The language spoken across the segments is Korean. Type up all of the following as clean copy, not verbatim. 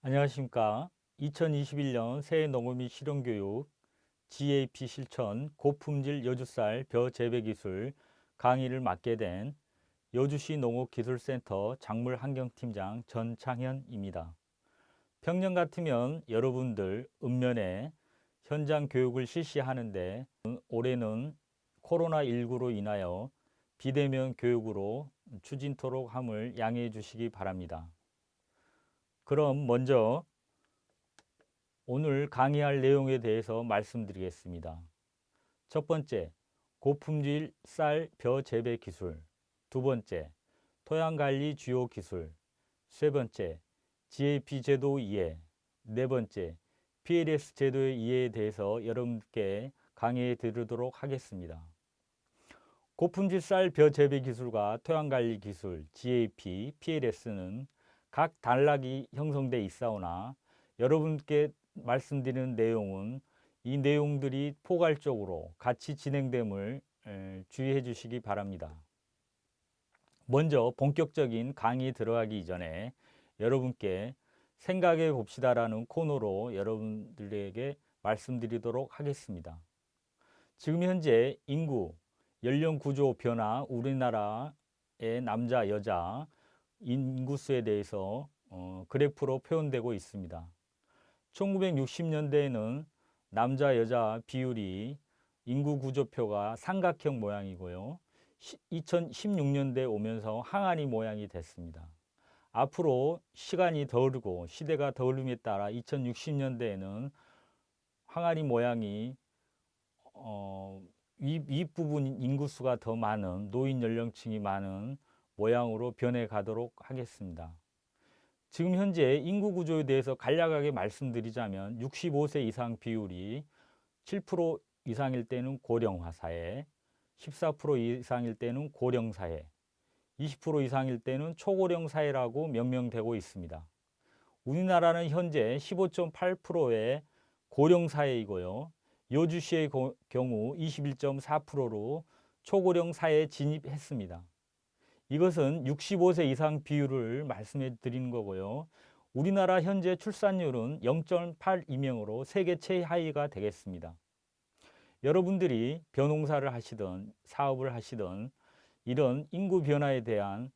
안녕하십니까. 2021년 새해 농업 및 실용교육 GAP 실천 고품질 여주쌀 벼 재배 기술 강의를 맡게 된 여주시 농업기술센터 작물환경팀장 전창현입니다. 평년 같으면 여러분들 읍면에 현장 교육을 실시하는데 올해는 코로나19로 인하여 비대면 교육으로 추진토록 함을 양해해 주시기 바랍니다. 그럼 먼저 오늘 강의할 내용에 대해서 말씀드리겠습니다. 첫 번째, 고품질 쌀 벼 재배 기술. 두 번째, 토양 관리 주요 기술. 세 번째, GAP 제도 이해. 네 번째, PLS 제도의 이해에 대해서 여러분께 강의해 드리도록 하겠습니다. 고품질 쌀 벼 재배 기술과 토양 관리 기술 GAP, PLS는 각 단락이 형성돼 있사오나 여러분께 말씀드리는 내용은 이 내용들이 포괄적으로 같이 진행됨을 주의해 주시기 바랍니다. 먼저 본격적인 강의에 들어가기 이전에 여러분께 생각해 봅시다라는 코너로 여러분들에게 말씀드리도록 하겠습니다. 지금 현재 인구, 연령 구조 변화, 우리나라의 남자, 여자 인구수에 대해서 그래프로 표현되고 있습니다. 1960년대에는 남자, 여자 비율이 인구 구조표가 삼각형 모양이고요. 2016년대 오면서 항아리 모양이 됐습니다. 앞으로 시간이 더 흐르고 시대가 더 흐름에 따라 2060년대에는 항아리 모양이 윗부분 인구수가 더 많은 노인 연령층이 많은 모양으로 변해 가도록 하겠습니다. 지금 현재 인구 구조에 대해서 간략하게 말씀드리자면 65세 이상 비율이 7% 이상일 때는 고령화 사회, 14% 이상일 때는 고령 사회, 20% 이상일 때는 초고령 사회라고 명명되고 있습니다. 우리나라는 현재 15.8%의 고령 사회이고요. 여주시의 경우 21.4%로 초고령 사회에 진입했습니다. 이것은 65세 이상 비율을 말씀해 드리는 거고요. 우리나라 현재 출산율은 0.82명으로 세계 최하위가 되겠습니다. 여러분들이 벼농사를 하시든 사업을 하시든 이런 인구 변화에 대한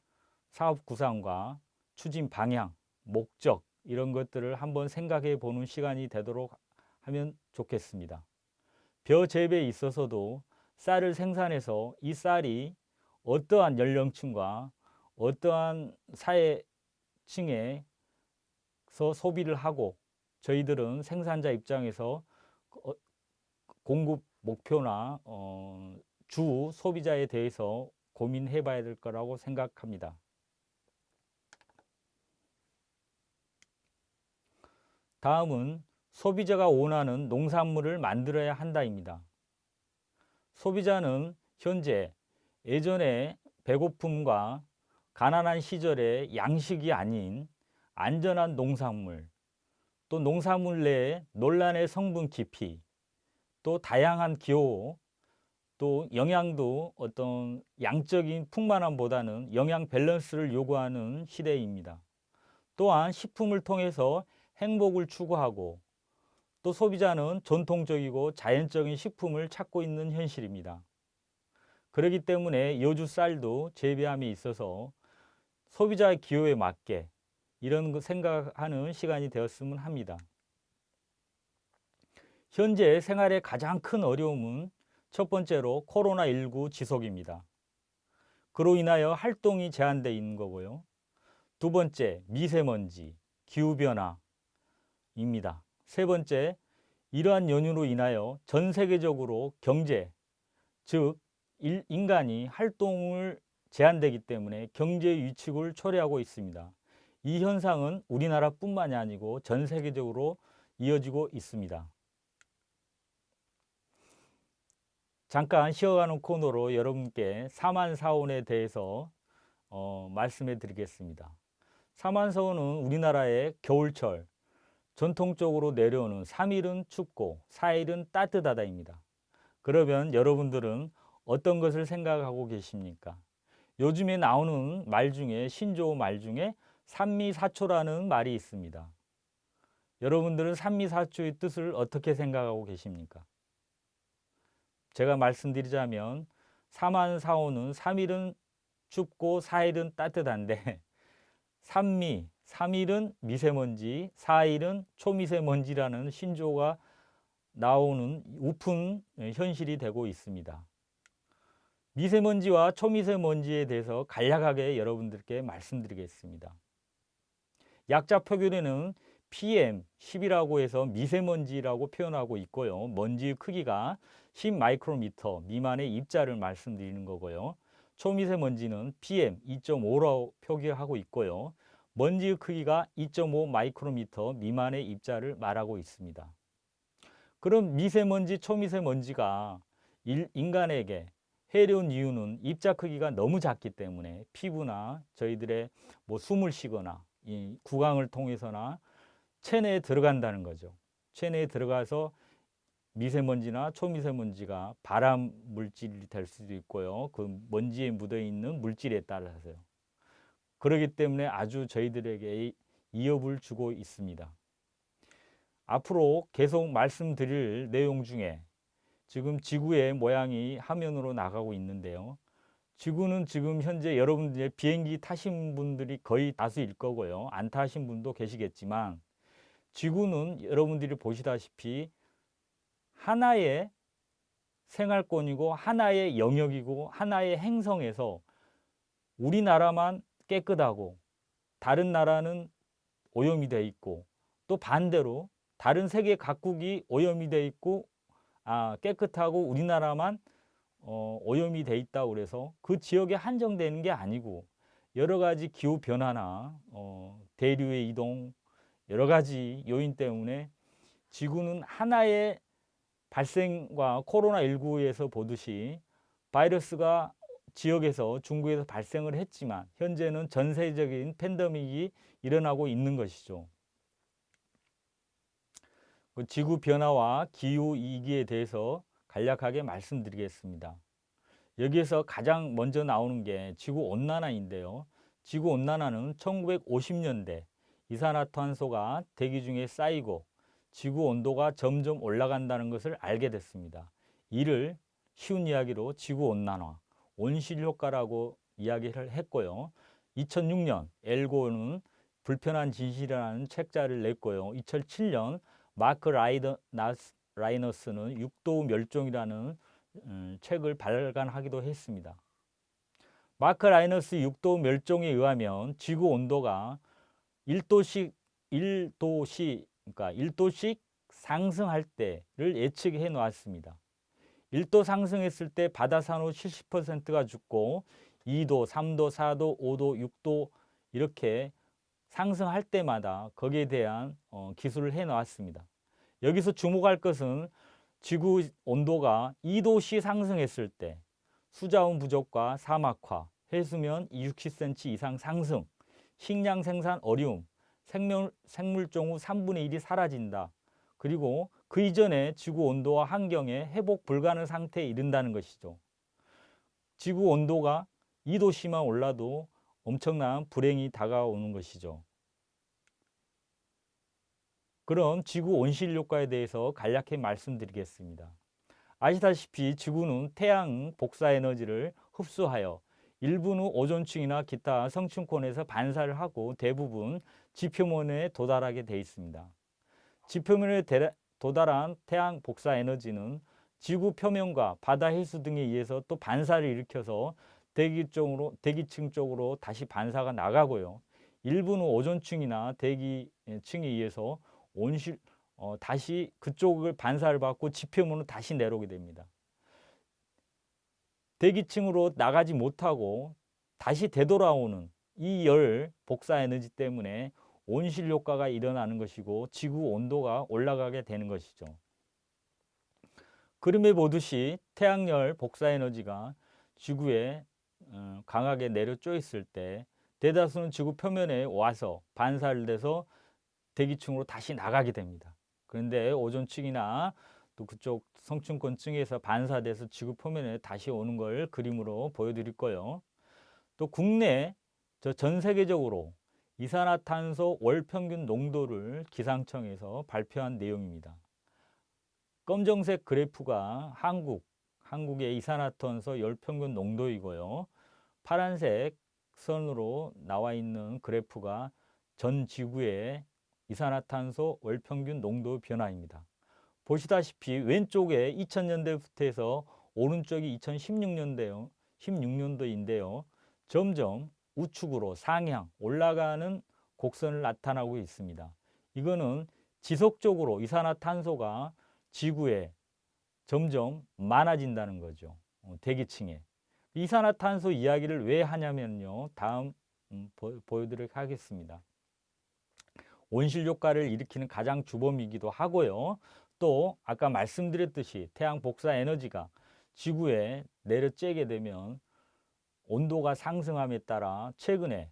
사업 구상과 추진 방향, 목적 이런 것들을 한번 생각해 보는 시간이 되도록 하면 좋겠습니다. 벼 재배에 있어서도 쌀을 생산해서 이 쌀이 어떠한 연령층과 어떠한 사회층에서 소비를 하고 저희들은 생산자 입장에서 공급 목표나 주 소비자에 대해서 고민해 봐야 될 거라고 생각합니다. 다음은 소비자가 원하는 농산물을 만들어야 한다입니다. 소비자는 현재 예전에 배고픔과 가난한 시절에 양식이 아닌 안전한 농산물, 또 농산물 내에 논란의 성분 깊이, 또 다양한 기호, 또 영양도 어떤 양적인 풍만함보다는 영양 밸런스를 요구하는 시대입니다. 또한 식품을 통해서 행복을 추구하고 또 소비자는 전통적이고 자연적인 식품을 찾고 있는 현실입니다. 그렇기 때문에 여주 쌀도 재배함에 있어서 소비자의 기호에 맞게 이런 거 생각하는 시간이 되었으면 합니다. 현재 생활의 가장 큰 어려움은 첫 번째로 코로나19 지속입니다. 그로 인하여 활동이 제한되어 있는 거고요. 두 번째, 미세먼지, 기후변화입니다. 세 번째, 이러한 연유로 인하여 전 세계적으로 경제, 즉 인간이 활동을 제한되기 때문에 경제 위축을 초래하고 있습니다. 이 현상은 우리나라뿐만이 아니고 전 세계적으로 이어지고 있습니다. 잠깐 쉬어가는 코너로 여러분께 사만사온에 대해서 말씀해 드리겠습니다. 사만사온은 우리나라의 겨울철 전통적으로 내려오는 3일은 춥고 4일은 따뜻하다입니다. 그러면 여러분들은 어떤 것을 생각하고 계십니까? 요즘에 나오는 말 중에 신조어 말 중에 산미사초라는 말이 있습니다. 여러분들은 산미사초의 뜻을 어떻게 생각하고 계십니까? 제가 말씀드리자면 사만사오는 3일은 춥고 4일은 따뜻한데 산미, 3일은 미세먼지, 4일은 초미세먼지라는 신조어가 나오는 우픈 현실이 되고 있습니다. 미세먼지와 초미세먼지에 대해서 간략하게 여러분들께 말씀드리겠습니다. 약자 표준에는 PM10이라고 해서 미세먼지라고 표현하고 있고요. 먼지의 크기가 10 마이크로미터 미만의 입자를 말씀드리는 거고요. 초미세먼지는 PM2.5라고 표기하고 있고요. 먼지의 크기가 2.5 마이크로미터 미만의 입자를 말하고 있습니다. 그럼 미세먼지, 초미세먼지가 인간에게 해로운 이유는 입자 크기가 너무 작기 때문에 피부나 저희들의 숨을 쉬거나 이 구강을 통해서나 체내에 들어간다는 거죠. 체내에 들어가서 미세먼지나 초미세먼지가 발암 물질이 될 수도 있고요. 그 먼지에 묻어 있는 물질에 따라서요. 그렇기 때문에 아주 저희들에게 위협을 주고 있습니다. 앞으로 계속 말씀드릴 내용 중에 지금 지구의 모양이 화면으로 나가고 있는데요. 지구는 지금 현재 여러분들 비행기 타신 분들이 거의 다수일 거고요. 안 타신 분도 계시겠지만 지구는 여러분들이 보시다시피 하나의 생활권이고 하나의 영역이고 하나의 행성에서 우리나라만 깨끗하고 다른 나라는 오염이 되어 있고 또 반대로 다른 세계 각국이 오염이 되어 있고 깨끗하고 우리나라만 오염이 돼 있다고 그래서 그 지역에 한정되는 게 아니고 여러 가지 기후 변화나 대류의 이동 여러 가지 요인 때문에 지구는 하나의 발생과 코로나19에서 보듯이 바이러스가 지역에서 중국에서 발생을 했지만 현재는 전 세계적인 팬데믹이 일어나고 있는 것이죠. 지구 변화와 기후 위기에 대해서 간략하게 말씀드리겠습니다. 여기에서 가장 먼저 나오는 게 지구 온난화인데요. 지구 온난화는 1950년대 이산화탄소가 대기 중에 쌓이고 지구 온도가 점점 올라간다는 것을 알게 됐습니다. 이를 쉬운 이야기로 지구 온난화, 온실 효과라고 이야기를 했고요. 2006년 엘고는 불편한 진실이라는 책자를 냈고요. 2007년 마크 라이너스는 육도 멸종이라는 책을 발간하기도 했습니다. 마크 라이너스 육도 멸종에 의하면 지구 온도가 1도씩 상승할 때를 예측해 놓았습니다. 1도 상승했을 때 바다산호 70%가 죽고 2도, 3도, 4도, 5도, 6도 이렇게 상승할 때마다 거기에 대한 기술을 해 놓았습니다. 여기서 주목할 것은 지구 온도가 2도씨 상승했을 때 수자원 부족과 사막화, 해수면 60cm 이상 상승, 식량 생산 어려움, 생물종 후 3분의 1이 사라진다. 그리고 그 이전에 지구 온도와 환경에 회복 불가능 상태에 이른다는 것이죠. 지구 온도가 2도씨만 올라도 엄청난 불행이 다가오는 것이죠. 그럼 지구 온실 효과에 대해서 간략히 말씀드리겠습니다. 아시다시피 지구는 태양 복사 에너지를 흡수하여 일부는 오존층이나 기타 성층권에서 반사를 하고 대부분 지표면에 도달하게 되어 있습니다. 지표면에 도달한 태양 복사 에너지는 지구 표면과 바다 해수 등에 의해서 또 반사를 일으켜서 대기층 쪽으로 다시 반사가 나가고요. 일부는 오존층이나 대기층에 의해서 다시 그쪽을 반사를 받고 지표면으로 다시 내려오게 됩니다. 대기층으로 나가지 못하고 다시 되돌아오는 이 열 복사 에너지 때문에 온실 효과가 일어나는 것이고 지구 온도가 올라가게 되는 것이죠. 그림에 보듯이 태양열 복사 에너지가 지구에 강하게 내려쪼 있을 때 대다수는 지구 표면에 와서 반사를 돼서 대기층으로 다시 나가게 됩니다. 그런데 오존층이나 또 그쪽 성층권층에서 반사돼서 지구 표면에 다시 오는 걸 그림으로 보여드릴 거예요. 또 국내 전 세계적으로 이산화탄소 월 평균 농도를 기상청에서 발표한 내용입니다. 검정색 그래프가 한국의 이산화탄소 열 평균 농도이고요. 파란색 선으로 나와 있는 그래프가 전 지구의 이산화탄소 월 평균 농도 변화입니다. 보시다시피 왼쪽에 2000년대부터 해서 오른쪽이 2016년도인데요. 점점 우측으로 상향 올라가는 곡선을 나타나고 있습니다. 이거는 지속적으로 이산화탄소가 지구에 점점 많아진다는 거죠. 대기층에. 이산화탄소 이야기를 왜 하냐면요. 다음 보여드리도록 하겠습니다. 온실 효과를 일으키는 가장 주범이기도 하고요. 또 아까 말씀드렸듯이 태양 복사 에너지가 지구에 내려쬐게 되면 온도가 상승함에 따라 최근에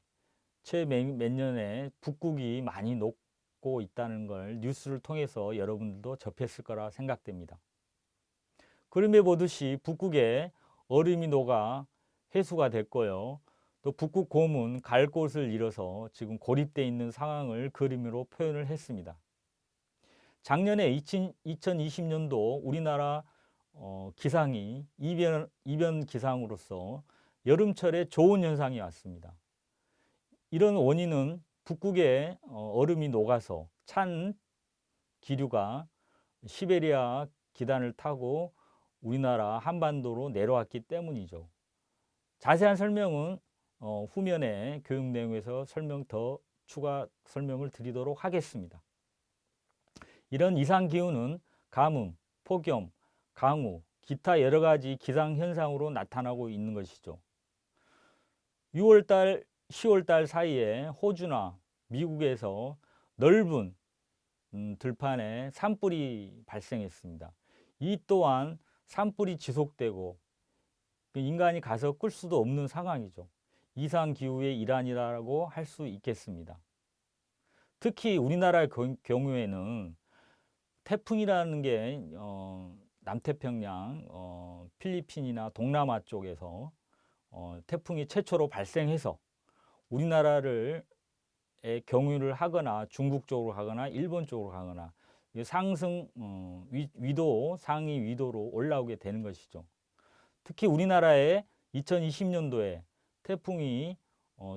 몇 년에 북극이 많이 녹고 있다는 걸 뉴스를 통해서 여러분들도 접했을 거라 생각됩니다. 그림에 보듯이 북극에 얼음이 녹아 해수가 됐고요. 또 북극 곰은 갈 곳을 잃어서 지금 고립되어 있는 상황을 그림으로 표현을 했습니다. 작년에 2020년도 우리나라 기상이 이변 기상으로서 여름철에 좋은 현상이 왔습니다. 이런 원인은 북극에 얼음이 녹아서 찬 기류가 시베리아 기단을 타고 우리나라 한반도로 내려왔기 때문이죠. 자세한 설명은 후면에 교육 내용에서 추가 설명을 드리도록 하겠습니다. 이런 이상기후는 가뭄, 폭염, 강우, 기타 여러 가지 기상현상으로 나타나고 있는 것이죠. 6월달, 10월달 사이에 호주나 미국에서 넓은 들판에 산불이 발생했습니다. 이 또한 산불이 지속되고 인간이 가서 끌 수도 없는 상황이죠. 이상기후의 일환이라고 할 수 있겠습니다. 특히 우리나라의 경우에는 태풍이라는 게 남태평양, 필리핀이나 동남아 쪽에서 태풍이 최초로 발생해서 우리나라를 경유를 하거나 중국 쪽으로 가거나 일본 쪽으로 가거나 상승 상위 위도로 올라오게 되는 것이죠. 특히 우리나라에 2020년도에 태풍이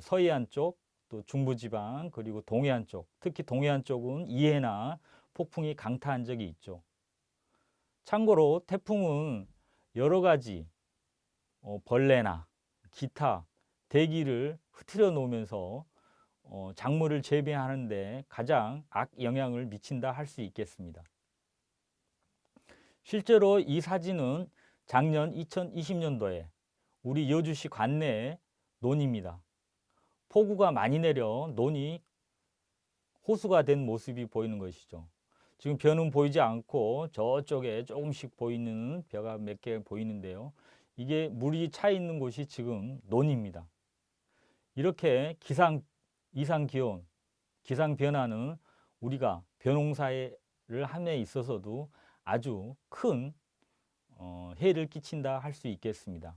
서해안 쪽, 또 중부지방, 그리고 동해안 쪽, 특히 동해안 쪽은 이해나 폭풍이 강타한 적이 있죠. 참고로 태풍은 여러 가지 벌레나 기타 대기를 흐트려 놓으면서 작물을 재배하는데 가장 악영향을 미친다 할 수 있겠습니다. 실제로 이 사진은 작년 2020년도에 우리 여주시 관내의 논입니다. 폭우가 많이 내려 논이 호수가 된 모습이 보이는 것이죠. 지금 벼는 보이지 않고 저쪽에 조금씩 보이는 벼가 몇 개 보이는데요. 이게 물이 차 있는 곳이 지금 논입니다. 이렇게 이상기온, 기상변화는 우리가 벼농사를 함에 있어서도 아주 큰 해를 끼친다 할 수 있겠습니다.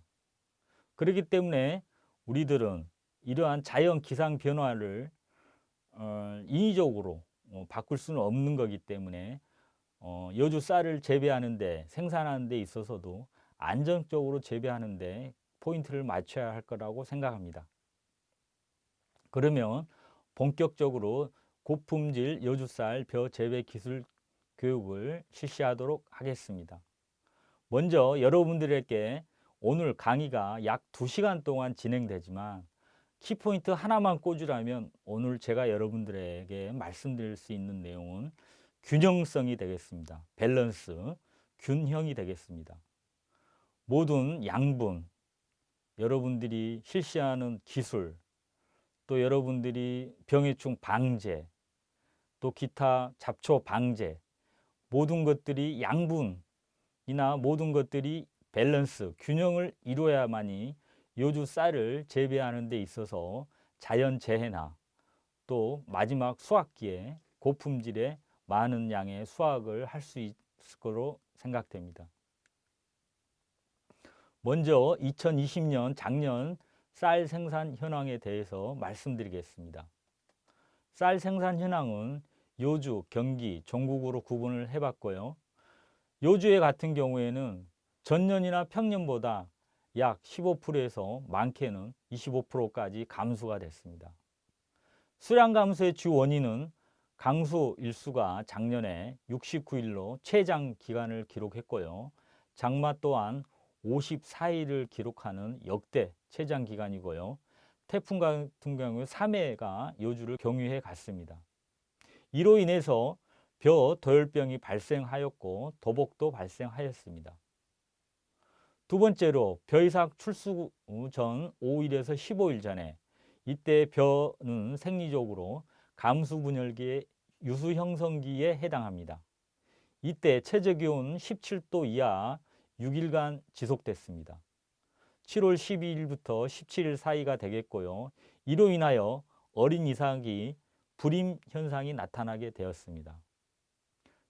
그렇기 때문에 우리들은 이러한 자연 기상 변화를 인위적으로 바꿀 수는 없는 거기 때문에 여주 쌀을 재배하는데 생산하는 데 있어서도 안정적으로 재배하는데 포인트를 맞춰야 할 거라고 생각합니다. 그러면 본격적으로 고품질 여주쌀 벼 재배 기술 교육을 실시하도록 하겠습니다. 먼저 여러분들에게 오늘 강의가 약 2시간 동안 진행되지만 키포인트 하나만 꽂으라면 오늘 제가 여러분들에게 말씀드릴 수 있는 내용은 균형성이 되겠습니다. 밸런스, 균형이 되겠습니다. 모든 양분, 여러분들이 실시하는 기술, 또 여러분들이 병해충 방제, 또 기타 잡초 방제, 모든 것들이 양분이나 모든 것들이 밸런스, 균형을 이루어야만이 여주 쌀을 재배하는 데 있어서 자연재해나 또 마지막 수확기에 고품질의 많은 양의 수확을 할 수 있을 거로 생각됩니다. 먼저 2020년 작년 쌀 생산 현황에 대해서 말씀드리겠습니다. 쌀 생산 현황은 요주, 경기, 전국으로 구분을 해봤고요. 요주에 같은 경우에는 전년이나 평년보다 약 15%에서 많게는 25%까지 감소가 됐습니다. 수량 감소의 주 원인은 강수 일수가 작년에 69일로 최장 기간을 기록했고요. 장마 또한 54일을 기록하는 역대 최장 기간이고요. 태풍 같은 경우 3회가 요주를 경유해 갔습니다. 이로 인해서 벼 도열병이 발생하였고 도복도 발생하였습니다. 두 번째로 벼이삭 출수 전 5일에서 15일 전에 이때 벼는 생리적으로 감수분열기의 유수 형성기에 해당합니다. 이때 최저기온은 17도 이하 6일간 지속됐습니다. 7월 12일부터 17일 사이가 되겠고요. 이로 인하여 어린 이삭이 불임 현상이 나타나게 되었습니다.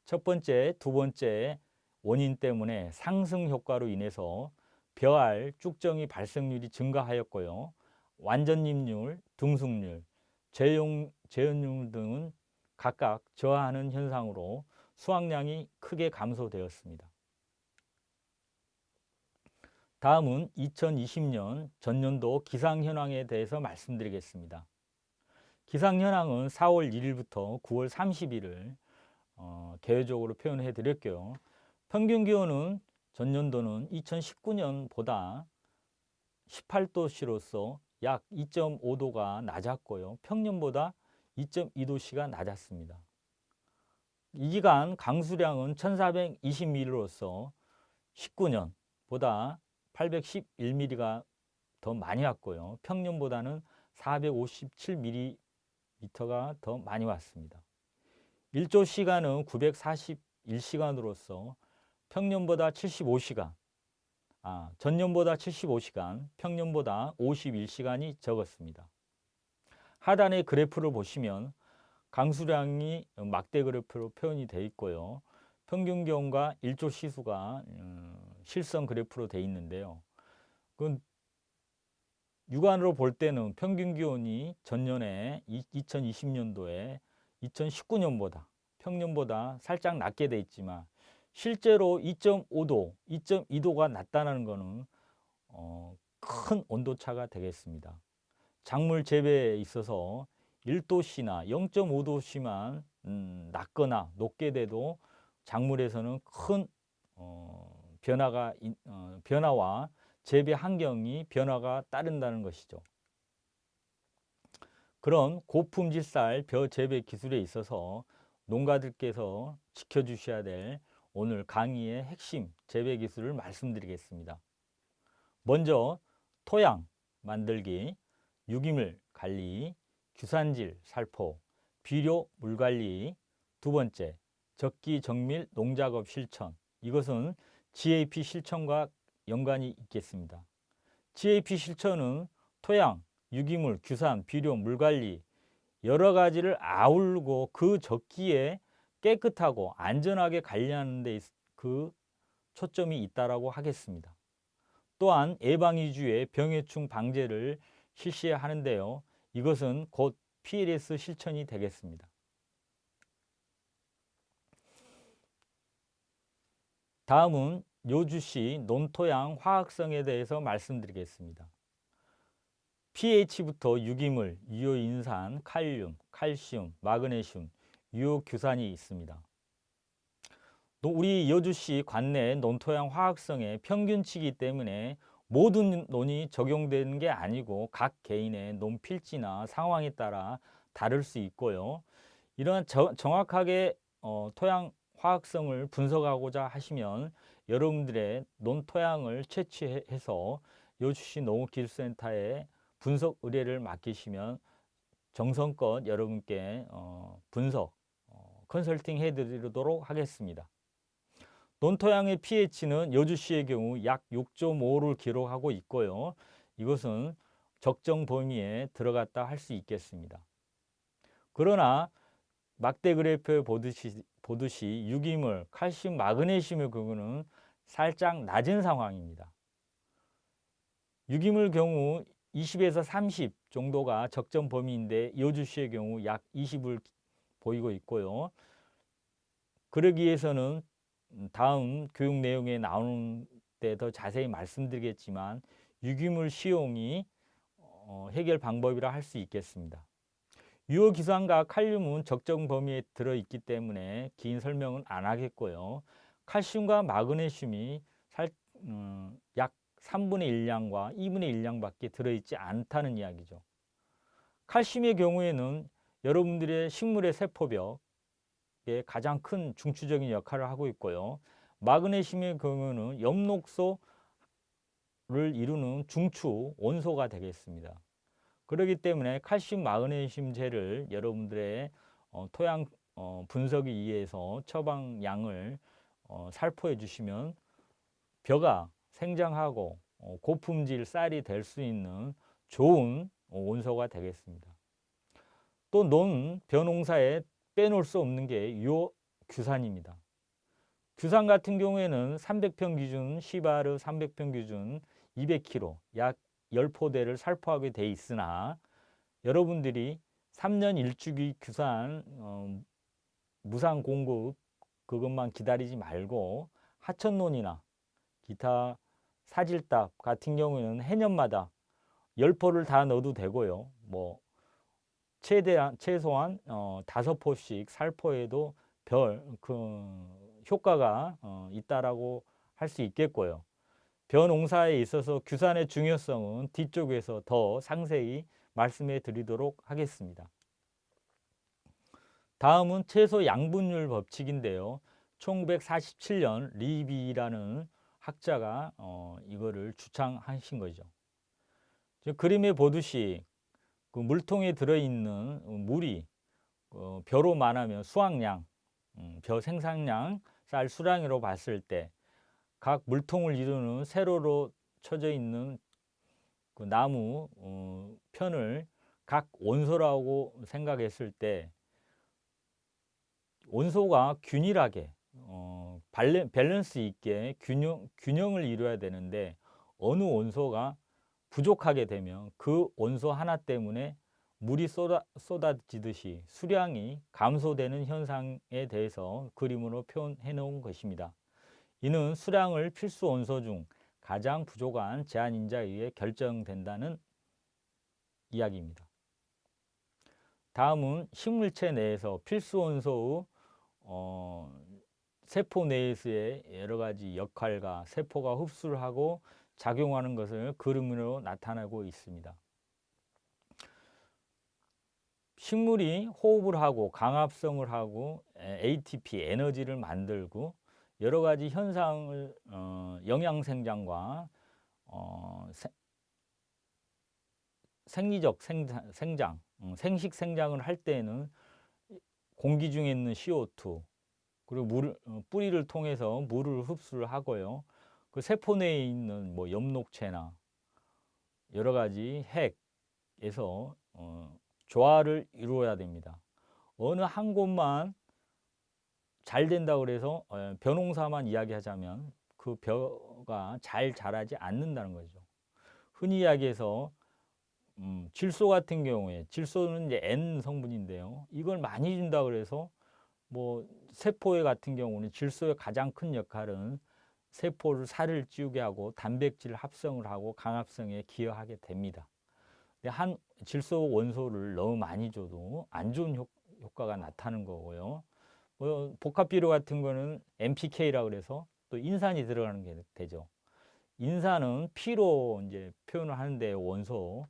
첫 번째, 두 번째 원인 때문에 상승 효과로 인해서 벼알 쭉정이 발생률이 증가하였고요. 완전잎률, 등숙률, 재현율 등은 각각 저하하는 현상으로 수확량이 크게 감소되었습니다. 다음은 2020년 전년도 기상 현황에 대해서 말씀드리겠습니다. 기상 현황은 4월 1일부터 9월 30일을 개요적으로 표현해 드렸고요. 평균 기온은 전년도는 2019년보다 18도씨로서 약 2.5도가 낮았고요. 평년보다 2.2도씨가 낮았습니다. 이 기간 강수량은 1420mm로서 19년보다 811mm가 더 많이 왔고요. 평년보다는 457mm가 더 많이 왔습니다. 일조 시간은 941시간으로서 평년보다 75시간, 전년보다 75시간, 평년보다 51시간이 적었습니다. 하단의 그래프를 보시면 강수량이 막대 그래프로 표현이 되어 있고요. 평균 기온과 일조 시수가 실선 그래프로 되어 있는데요. 그 육안으로 볼 때는 평균 기온이 전년에 2020년도에 2019년보다 평년보다 살짝 낮게 돼 있지만 실제로 2.5도, 2.2도가 낮다는 것은 큰 온도차가 되겠습니다. 작물 재배에 있어서 1도씨나 0.5도씨만 낮거나 높게 돼도 작물에서는 큰 변화와 재배 환경이 변화가 따른다는 것이죠. 그런 고품질 쌀 벼 재배 기술에 있어서 농가들께서 지켜주셔야 될 오늘 강의의 핵심 재배 기술을 말씀드리겠습니다. 먼저 토양 만들기, 유기물 관리, 규산질 살포, 비료 물 관리. 두 번째, 적기 정밀 농작업 실천. 이것은 GAP 실천과 연관이 있겠습니다. GAP 실천은 토양, 유기물, 규산, 비료, 물 관리 여러 가지를 아우르고 그 적기에 깨끗하고 안전하게 관리하는 데 그 초점이 있다라고 하겠습니다. 또한 예방 위주의 병해충 방제를 실시하는데요. 이것은 곧 PLS 실천이 되겠습니다. 다음은 요주시 논토양 화학성에 대해서 말씀드리겠습니다. pH부터 유기물, 유효인산, 칼륨, 칼슘, 마그네슘, 유효규산이 있습니다. 우리 여주시 관내 논토양 화학성의 평균치이기 때문에 모든 논이 적용되는 게 아니고 각 개인의 논 필지나 상황에 따라 다를 수 있고요. 이러한 정확하게 토양 화학성을 분석하고자 하시면 여러분들의 논 토양을 채취해서 여주시 농업기술센터에 분석 의뢰를 맡기시면 정성껏 여러분께 분석 컨설팅 해드리도록 하겠습니다. 논토양의 pH는 여주시의 경우 약 6.5를 기록하고 있고요. 이것은 적정 범위에 들어갔다 할 수 있겠습니다. 그러나 막대 그래프에 보듯이 유기물, 칼슘, 마그네슘의 경우는 살짝 낮은 상황입니다. 유기물 경우 20에서 30 정도가 적정 범위인데 여주시의 경우 약 20을 보이고 있고요. 그러기 위해서는 다음 교육 내용에 나오는 때 더 자세히 말씀드리겠지만 유기물 시용이 해결 방법이라 할 수 있겠습니다. 유효기산과 칼륨은 적정 범위에 들어있기 때문에 긴 설명은 안 하겠고요. 칼슘과 마그네슘이 약 3분의 1량과 2분의 1량밖에 들어있지 않다는 이야기죠. 칼슘의 경우에는 여러분들의 식물의 세포벽에 가장 큰 중추적인 역할을 하고 있고요. 마그네슘의 경우는 엽록소를 이루는 중추 원소가 되겠습니다. 그렇기 때문에 칼슘 마그네슘제를 여러분들의 토양 분석에 의해서 처방량을 살포해 주시면 벼가 생장하고 고품질 쌀이 될 수 있는 좋은 원소가 되겠습니다. 또 벼농사에 빼놓을 수 없는 게 규산입니다. 규산 같은 경우에는 300평 기준 시바르 300평 기준 200kg 약 10포대를 살포하게 돼 있으나 여러분들이 3년 1주기 규산 무상 공급 그것만 기다리지 말고 하천론이나 기타 사질답 같은 경우에는 해년마다 10포를 다 넣어도 되고요. 뭐 최소한 5포씩 살포해도 효과가 있다라고 할 수 있겠고요. 벼 농사에 있어서 규산의 중요성은 뒤쪽에서 더 상세히 말씀해 드리도록 하겠습니다. 다음은 채소 양분율 법칙인데요. 1947년 리비라는 학자가 이거를 주창하신 거죠. 그림에 보듯이 그 물통에 들어있는 물이 벼로 말하면 수확량, 벼 생산량, 쌀 수량으로 봤을 때 각 물통을 이루는 세로로 쳐져 있는 그 나무 편을 각 원소라고 생각했을 때 원소가 균일하게 밸런스 있게 균형을 이루어야 되는데 어느 원소가 부족하게 되면 그 원소 하나 때문에 물이 쏟아지듯이 수량이 감소되는 현상에 대해서 그림으로 표현해 놓은 것입니다. 이는 수량을 필수 원소 중 가장 부족한 제한인자에 의해 결정된다는 이야기입니다. 다음은 식물체 내에서 필수 원소의 세포 내에서의 여러 가지 역할과 세포가 흡수를 하고 작용하는 것을 그림으로 나타내고 있습니다. 식물이 호흡을 하고 강합성을 하고 ATP 에너지를 만들고 여러 가지 현상을 영양 생장과 생리적 생장, 생식 생장을 할 때에는 공기 중에 있는 CO2 그리고 뿌리를 통해서 물을 흡수를 하고요. 그 세포 내에 있는 뭐 엽록체나 여러 가지 핵에서 조화를 이루어야 됩니다. 어느 한 곳만 잘 된다고 그래서 벼농사만 이야기하자면 그 벼가 잘 자라지 않는다는 거죠. 흔히 이야기해서 질소 같은 경우에 질소는 이제 N 성분인데요. 이걸 많이 준다 그래서 뭐 세포에 같은 경우는 질소의 가장 큰 역할은 세포를 살을 찌우게 하고 단백질 합성을 하고 강합성에 기여하게 됩니다. 한 질소 원소를 너무 많이 줘도 안 좋은 효과가 나타나는 거고요. 뭐 복합비료 같은 거는 NPK라고 그래서 또 인산이 들어가는 게 되죠. 인산은 피로 이제 표현을 하는데 원소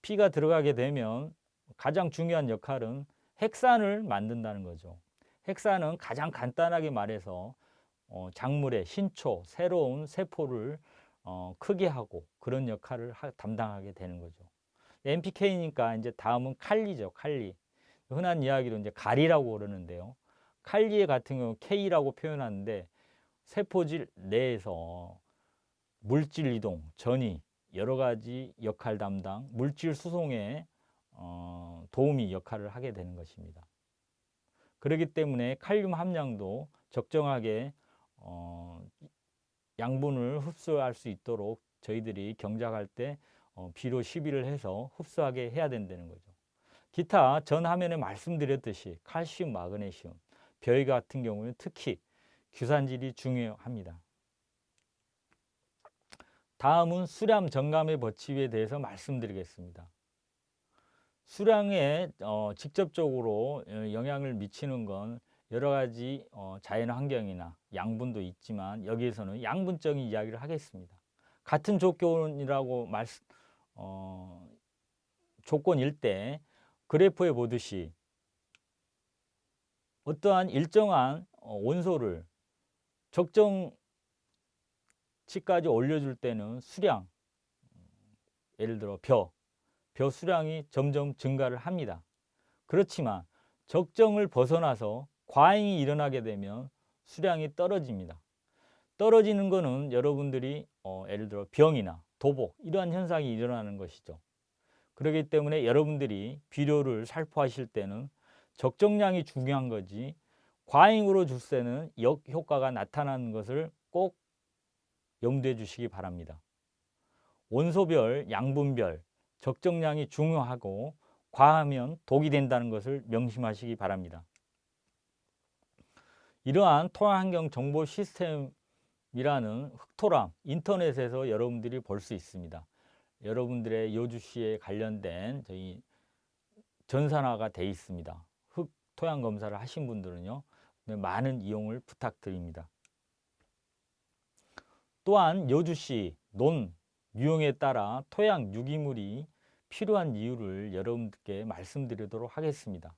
피가 들어가게 되면 가장 중요한 역할은 핵산을 만든다는 거죠. 핵산은 가장 간단하게 말해서 작물의 신초, 새로운 세포를 크게 하고 그런 역할을 담당하게 되는 거죠. NPK니까 이제 다음은 칼리죠. 칼리. 흔한 이야기로 이제 가리라고 그러는데요. 칼리 같은 경우 K라고 표현하는데 세포질 내에서 물질 이동, 전이, 여러 가지 역할 담당, 물질 수송에 도우미 역할을 하게 되는 것입니다. 그렇기 때문에 칼륨 함량도 적정하게 양분을 흡수할 수 있도록 저희들이 경작할 때 비료 시비를 해서 흡수하게 해야 된다는 거죠. 기타 전 화면에 말씀드렸듯이 칼슘, 마그네슘, 벼 같은 경우는 특히 규산질이 중요합니다. 다음은 수량 정감의 법칙에 대해서 말씀드리겠습니다. 수량에 직접적으로 영향을 미치는 건 여러 가지 자연 환경이나 양분도 있지만 여기에서는 양분적인 이야기를 하겠습니다. 같은 조건이라고 조건일 때 그래프에 보듯이 어떠한 일정한 원소를 적정치까지 올려줄 때는 수량, 예를 들어 벼 수량이 점점 증가를 합니다. 그렇지만 적정을 벗어나서 과잉이 일어나게 되면 수량이 떨어집니다. 떨어지는 것은 여러분들이 예를 들어 병이나 도복 이러한 현상이 일어나는 것이죠. 그렇기 때문에 여러분들이 비료를 살포하실 때는 적정량이 중요한 거지 과잉으로 줄 때는 역효과가 나타나는 것을 꼭 염두에 주시기 바랍니다. 원소별, 양분별 적정량이 중요하고 과하면 독이 된다는 것을 명심하시기 바랍니다. 이러한 토양환경 정보 시스템이라는 흑토람 인터넷에서 여러분들이 볼 수 있습니다. 여러분들의 요주시에 관련된 저희 전산화가 되어 있습니다. 흙 토양 검사를 하신 분들은요, 많은 이용을 부탁드립니다. 또한 요주시 논 유형에 따라 토양 유기물이 필요한 이유를 여러분들께 말씀드리도록 하겠습니다.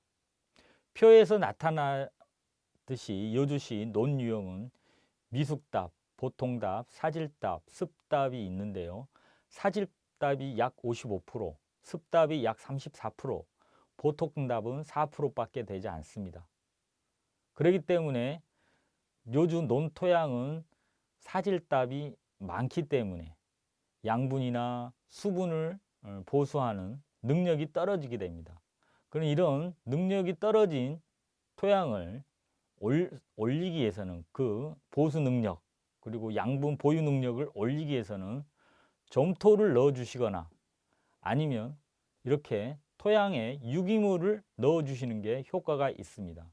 표에서 나타나듯이 요주시 논 유형은 미숙답, 보통답, 사질답, 습답이 있는데요. 사질답이 약 55%, 습답이 약 34%, 보통답은 4%밖에 되지 않습니다. 그렇기 때문에 요주 논토양은 사질답이 많기 때문에 양분이나 수분을 보수하는 능력이 떨어지게 됩니다. 그럼 이런 능력이 떨어진 토양을 올리기 위해서는 그 보수 능력 그리고 양분 보유 능력을 올리기 위해서는 점토를 넣어 주시거나 아니면 이렇게 토양에 유기물을 넣어 주시는 게 효과가 있습니다.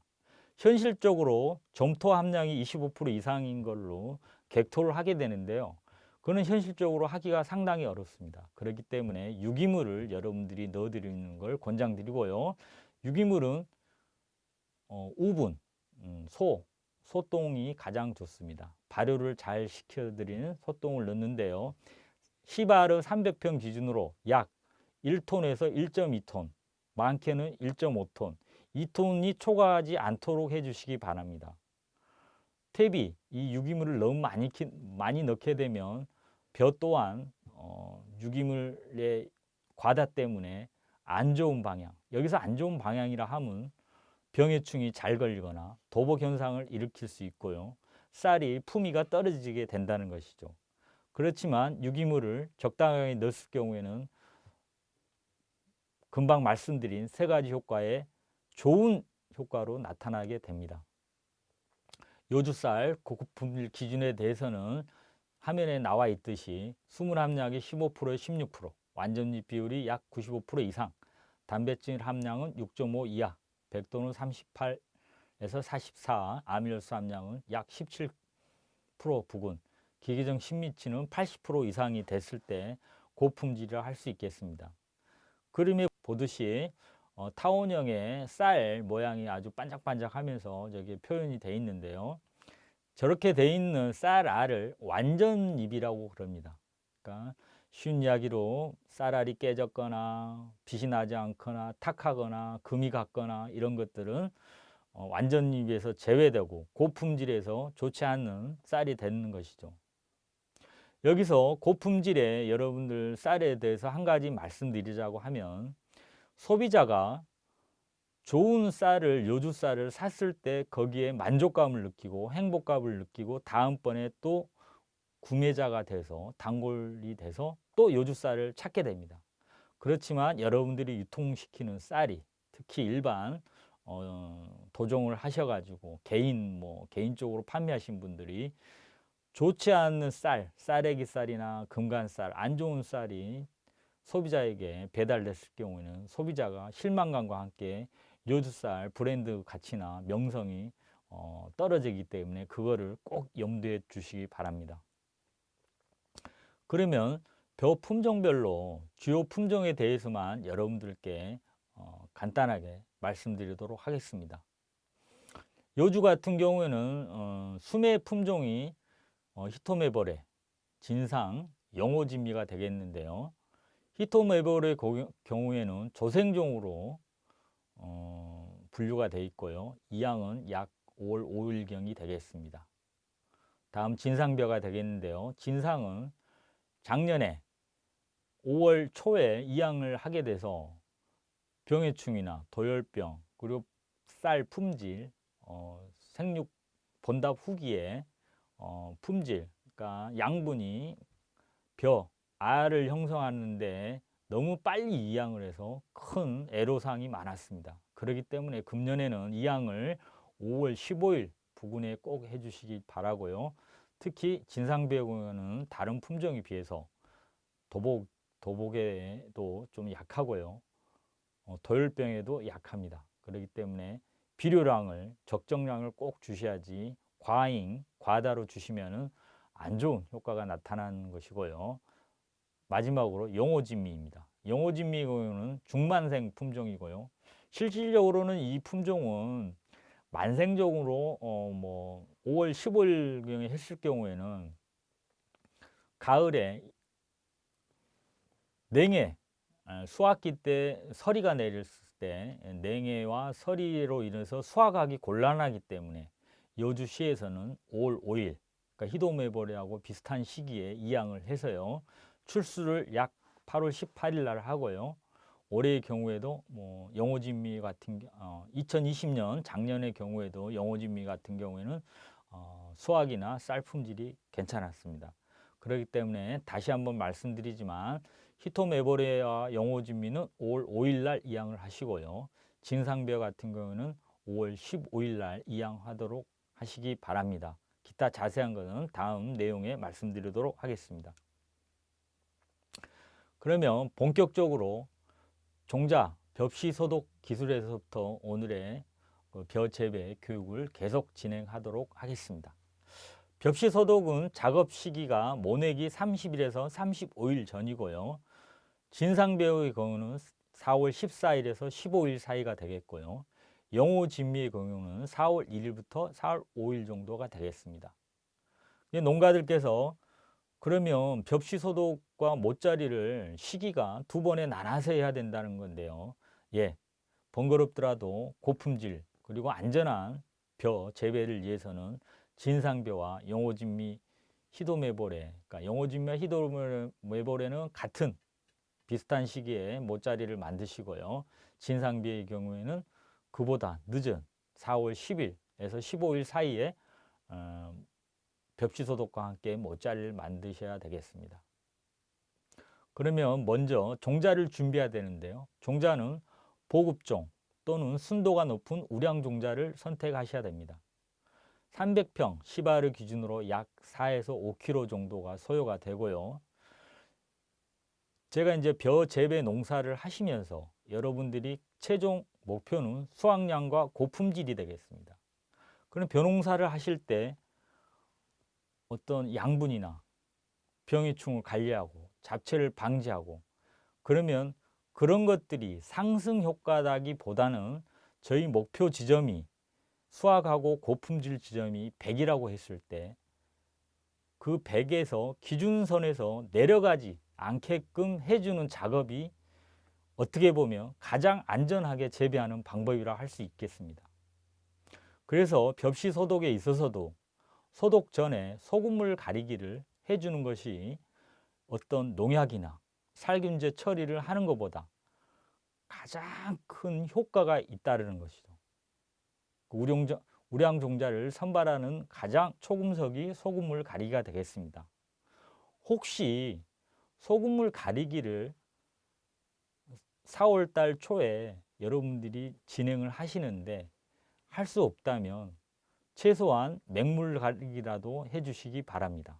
현실적으로 점토 함량이 25% 이상인 걸로 객토를 하게 되는데요. 그는 현실적으로 하기가 상당히 어렵습니다. 그렇기 때문에 유기물을 여러분들이 넣어드리는 걸 권장드리고요. 유기물은 우분, 소똥이 가장 좋습니다. 발효를 잘 시켜드리는 소똥을 넣는데요. 시바르 300평 기준으로 약 1톤에서 1.2톤, 많게는 1.5톤, 2톤이 초과하지 않도록 해주시기 바랍니다. 퇴비, 이 유기물을 너무 많이 넣게 되면 벼 또한 유기물의 과다 때문에 안 좋은 방향, 여기서 안 좋은 방향이라 하면 병해충이 잘 걸리거나 도복 현상을 일으킬 수 있고요. 쌀이 품위가 떨어지게 된다는 것이죠. 그렇지만 유기물을 적당하게 넣었을 경우에는 금방 말씀드린 세 가지 효과에 좋은 효과로 나타나게 됩니다. 요주쌀 고급품질 기준에 대해서는 화면에 나와 있듯이 수분 함량이 15%에 16%, 완전잎 비율이 약 95% 이상, 단백질 함량은 6.5 이하, 백도는 38에서 44, 아밀로스 함량은 약 17% 부근, 기계적 신미치는 80% 이상이 됐을 때 고품질이라 할 수 있겠습니다. 그림에 보듯이 타원형의 쌀 모양이 아주 반짝반짝하면서 저기 표현이 되어 있는데요. 저렇게 되어 있는 쌀알을 완전잎이라고 그럽니다. 그러니까 쉬운 이야기로 쌀알이 깨졌거나 빛이 나지 않거나 탁하거나 금이 갔거나 이런 것들은 완전잎에서 제외되고 고품질에서 좋지 않은 쌀이 되는 것이죠. 여기서 고품질의 여러분들 쌀에 대해서 한 가지 말씀드리자고 하면 소비자가 좋은 쌀을 요주 쌀을 샀을 때 거기에 만족감을 느끼고 행복감을 느끼고 다음번에 또 구매자가 돼서 단골이 돼서 또 요주 쌀을 찾게 됩니다. 그렇지만 여러분들이 유통시키는 쌀이 특히 일반 도종을 하셔가지고 개인적으로 판매하신 분들이 좋지 않은 쌀, 쌀래기 쌀이나 금간쌀, 안 좋은 쌀이 소비자에게 배달됐을 경우에는 소비자가 실망감과 함께 요주쌀 브랜드 가치나 명성이 떨어지기 때문에 그거를 꼭 염두에 주시기 바랍니다. 그러면 벼 품종별로 주요 품종에 대해서만 여러분들께 간단하게 말씀드리도록 하겠습니다. 요주 같은 경우에는 수매 품종이 히토메보레, 진상, 영호진미가 되겠는데요. 히토메보레 경우에는 조생종으로 분류가 되어 있고요. 이양은 약 5월 5일경이 되겠습니다. 다음 진상벼가 되겠는데요. 진상은 작년에 5월 초에 이양을 하게 돼서 병해충이나 도열병 그리고 쌀 품질, 생육 본답 후기에 품질, 그러니까 양분이 벼, 알을 형성하는데 너무 빨리 이양을 해서 큰 애로사항이 많았습니다. 그렇기 때문에 금년에는 이양을 5월 15일 부근에 꼭 해주시기 바라고요. 특히 진상벼는 다른 품종에 비해서 도복에도 좀 약하고요. 도열병에도 약합니다. 그렇기 때문에 비료량을 적정량을 꼭 주셔야지 과다로 주시면 안 좋은 효과가 나타나는 것이고요. 마지막으로 영호진미입니다. 영호진미는 중만생 품종이고요. 실질적으로는 이 품종은 만생적으로 5월 15일경에 했을 경우에는 가을에 냉해, 수확기 때 서리가 내렸을 때 냉해와 서리로 인해서 수확하기 곤란하기 때문에 여주시에서는 5월 5일, 그러니까 히토메보레하고 비슷한 시기에 이양을 해서요. 출수를 약 8월 18일 날 하고요. 올해의 경우에도 영호진미 같은 2020년 작년의 경우에도 영호진미 같은 경우에는 수확이나 쌀 품질이 괜찮았습니다. 그렇기 때문에 다시 한번 말씀드리지만 히토메보레와 영호진미는 5월 5일 날 이양을 하시고요. 진상벼 같은 경우는 5월 15일 날 이양하도록 하시기 바랍니다. 기타 자세한 것은 다음 내용에 말씀드리도록 하겠습니다. 그러면 본격적으로 종자 벽시 소독 기술에서부터 오늘의 벼 재배 교육을 계속 진행하도록 하겠습니다. 벽시 소독은 작업 시기가 모내기 30일에서 35일 전이고요. 진상벼의 경우는 4월 14일에서 15일 사이가 되겠고요. 영호진미의 경우는 4월 1일부터 4월 5일 정도가 되겠습니다. 농가들께서 그러면 벽시 소독과 못자리를 시기가 두 번에 나눠서 해야 된다는 건데요. 번거롭더라도 고품질 그리고 안전한 벼 재배를 위해서는 진상벼와 영호진미, 히토메보레, 그러니까 영호진미와 히토메보레는 같은 비슷한 시기에 못자리를 만드시고요. 진상벼의 경우에는 그보다 늦은 4월 10일에서 15일 사이에 벽시 소독과 함께 못자리를 만드셔야 되겠습니다. 그러면 먼저 종자를 준비해야 되는데요. 종자는 보급종 또는 순도가 높은 우량 종자를 선택하셔야 됩니다. 300평 시바르 기준으로 약 4에서 5kg 정도가 소요가 되고요. 제가 이제 벼 재배 농사를 하시면서 여러분들이 최종 목표는 수확량과 고품질이 되겠습니다. 그럼 벼 농사를 하실 때 어떤 양분이나 병해충을 관리하고 잡채를 방지하고 그러면 그런 것들이 상승 효과라기보다는 저희 목표 지점이 수확하고 고품질 지점이 100이라고 했을 때 그 100에서 기준선에서 내려가지 않게끔 해주는 작업이 어떻게 보면 가장 안전하게 재배하는 방법이라 할 수 있겠습니다. 그래서 벽시 소독에 있어서도 소독 전에 소금물 가리기를 해주는 것이 어떤 농약이나 살균제 처리를 하는 것보다 가장 큰 효과가 있다는 것이죠. 우량 종자를 선발하는 가장 초금속이 소금물 가리기가 되겠습니다. 혹시 소금물 가리기를 4월 달 초에 여러분들이 진행을 하시는데 할 수 없다면 최소한 맹물 가리기라도 해주시기 바랍니다.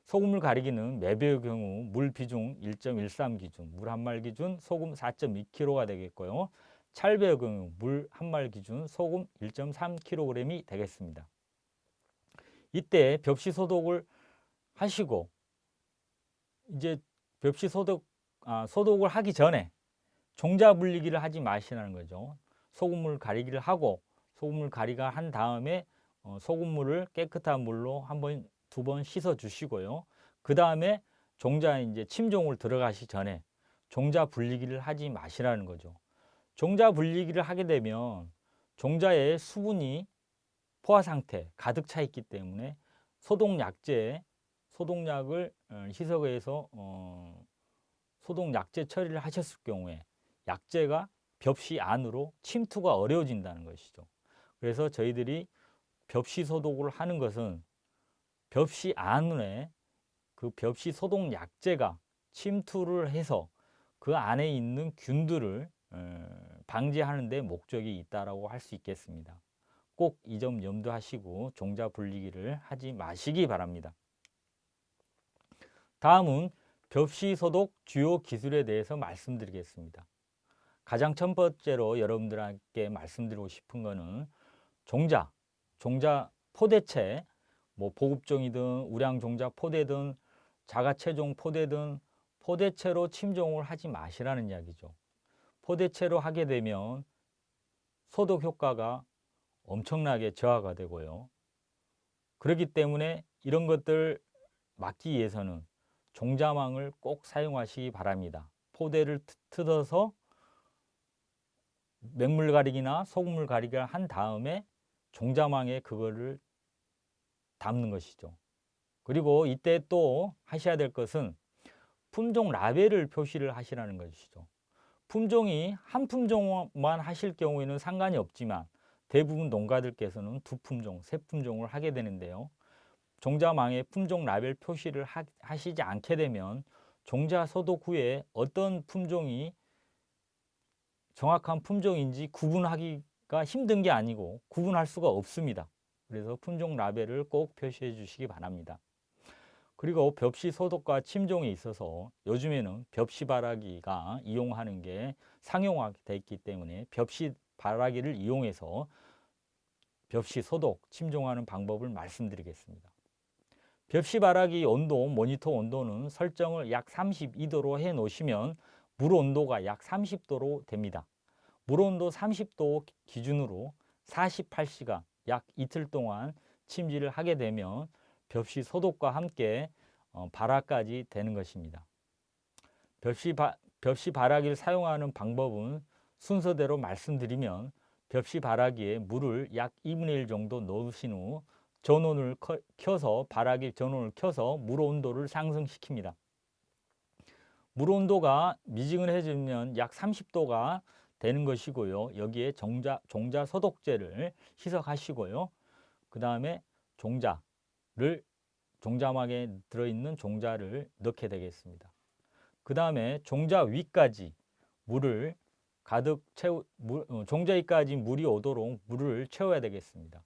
소금물 가리기는 매배의 경우 물 비중 1.13 기준, 물 한 말 기준 소금 4.2kg가 되겠고요. 찰배의 경우 물 한 말 기준 소금 1.3kg이 되겠습니다. 이때 벽시 소독을 하시고 이제 벽시 소독을 하기 전에 종자 분리기를 하지 마시라는 거죠. 소금물 가리기를 하고 소금물 가리가 한 다음에 소금물을 깨끗한 물로 한 번, 두 번 씻어 주시고요. 그 다음에 종자 이제 침종을 들어가시 전에 종자 분리기를 하지 마시라는 거죠. 종자 분리기를 하게 되면 종자의 수분이 포화 상태 가득 차 있기 때문에 소독약을 희석해서 소독약제 처리를 하셨을 경우에 약재가 벽시 안으로 침투가 어려워진다는 것이죠. 그래서 저희들이 벽시 소독을 하는 것은 벽시 안에 그 벽시 소독 약재가 침투를 해서 그 안에 있는 균들을 방지하는 데 목적이 있다라고 할 수 있겠습니다. 꼭 이 점 염두하시고 종자 분리기를 하지 마시기 바랍니다. 다음은 벽시 소독 주요 기술에 대해서 말씀드리겠습니다. 가장 첫 번째로 여러분들께 말씀드리고 싶은 거는 종자 포대체, 뭐 보급종이든 우량종자 포대든 자가체종 포대든 포대체로 침종을 하지 마시라는 이야기죠. 포대체로 하게 되면 소독 효과가 엄청나게 저하가 되고요. 그렇기 때문에 이런 것들 막기 위해서는 종자망을 꼭 사용하시기 바랍니다. 포대를 뜯어서 맹물 가리기나 소금물 가리기를 한 다음에 종자망에 그거를 담는 것이죠. 그리고 이때 또 하셔야 될 것은 품종 라벨을 표시를 하시라는 것이죠. 품종이 한 품종만 하실 경우에는 상관이 없지만 대부분 농가들께서는 두 품종, 세 품종을 하게 되는데요. 종자망에 품종 라벨 표시를 하시지 않게 되면 종자 소독 후에 어떤 품종이 정확한 품종인지 구분하기가 힘든 게 아니고 구분할 수가 없습니다. 그래서 품종 라벨을 꼭 표시해 주시기 바랍니다. 그리고 벽시 소독과 침종에 있어서 요즘에는 벽시 바라기가 이용하는 게 상용화되어 있기 때문에 벽시 바라기를 이용해서 벽시 소독, 침종하는 방법을 말씀드리겠습니다. 벽시 바라기 온도, 모니터 온도는 설정을 약 32도로 해 놓으시면 물 온도가 약 30도로 됩니다. 물 온도 30도 기준으로 48시간, 약 이틀 동안 침지를 하게 되면 벽시 소독과 함께 발화까지 되는 것입니다. 벽시 발화기를 사용하는 방법은 순서대로 말씀드리면 벽시 발화기에 물을 약 2분의 1 정도 넣으신 후 전원을 켜서 발화기 전원을 켜서 물 온도를 상승시킵니다. 물 온도가 미지근해지면 약 30도가 되는 것이고요. 여기에 종자 소독제를 희석하시고요. 그 다음에 종자막에 들어있는 종자를 넣게 되겠습니다. 그 다음에 종자 위까지 물을 종자 위까지 물이 오도록 물을 채워야 되겠습니다.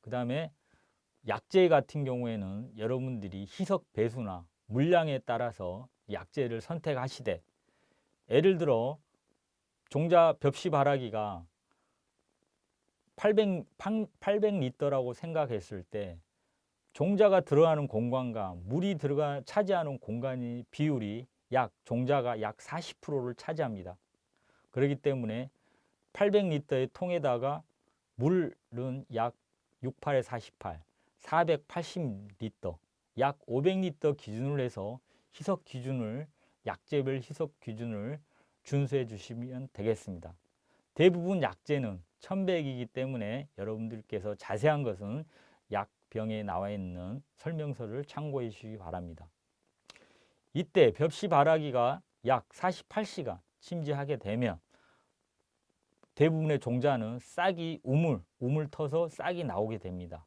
그 다음에 약재 같은 경우에는 여러분들이 희석 배수나 물량에 따라서 약재를 선택하시되, 예를 들어 종자 벽시 바라기가 800리터라고 생각했을 때 종자가 들어가는 공간과 물이 차지하는 공간의 비율이 종자가 약 40%를 차지합니다. 그렇기 때문에 800리터의 통에다가 물은 약 68에 48, 480리터, 약 500리터 기준으로 해서 약재별 희석 기준을 준수해 주시면 되겠습니다. 대부분 약재는 1100이기 때문에 여러분들께서 자세한 것은 약병에 나와 있는 설명서를 참고해 주시기 바랍니다. 이때 벽시 바라기가 약 48시간 침지하게 되면 대부분의 종자는 싹이 우물 터서 싹이 나오게 됩니다.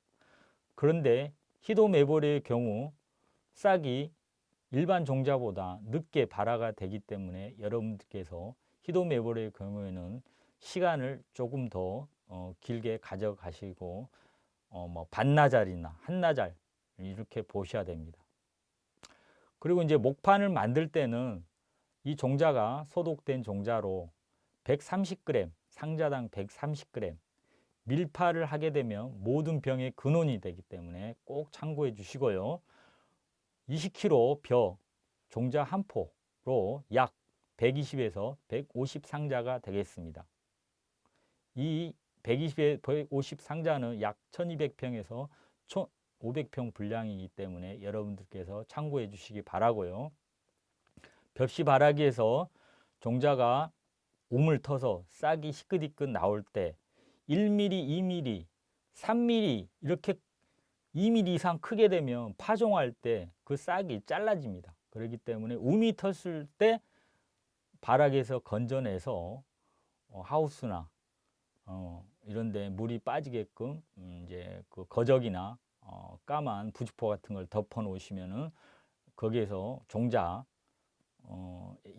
그런데 히도메보레의 경우 싹이 일반 종자보다 늦게 발화가 되기 때문에 여러분들께서 히도메보레의 경우에는 시간을 조금 더 길게 가져가시고 반나절이나 한나절 이렇게 보셔야 됩니다. 그리고 이제 목판을 만들 때는 이 종자가 소독된 종자로 130g, 상자당 130g 밀파를 하게 되면 모든 병의 근원이 되기 때문에 꼭 참고해 주시고요. 20kg 벼 종자 한 포로 약 120에서 150 상자가 되겠습니다. 이 120에 150 상자는 약 1200평에서 1500평 분량이기 때문에 여러분들께서 참고해 주시기 바라고요. 벽시 바라기에서 종자가 우물 터서 싹이 시끗시끗 나올 때 1mm, 2mm, 3mm 이렇게 2mm 이상 크게 되면 파종할 때 그 싹이 잘라집니다. 그렇기 때문에 um이 텄을 때 바닥에서 건져내서 하우스나 이런 데 물이 빠지게끔 이제 그 거적이나 까만 부직포 같은 걸 덮어 놓으시면은 거기에서 종자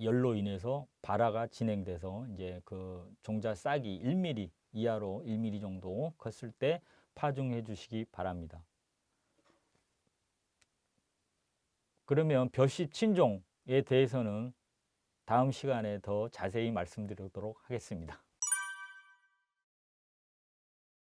열로 인해서 발화가 진행돼서 이제 그 종자 싹이 1mm 이하로 1mm 정도 컸을 때 파종해 주시기 바랍니다. 그러면 벼씨 친종에 대해서는 다음 시간에 더 자세히 말씀드리도록 하겠습니다.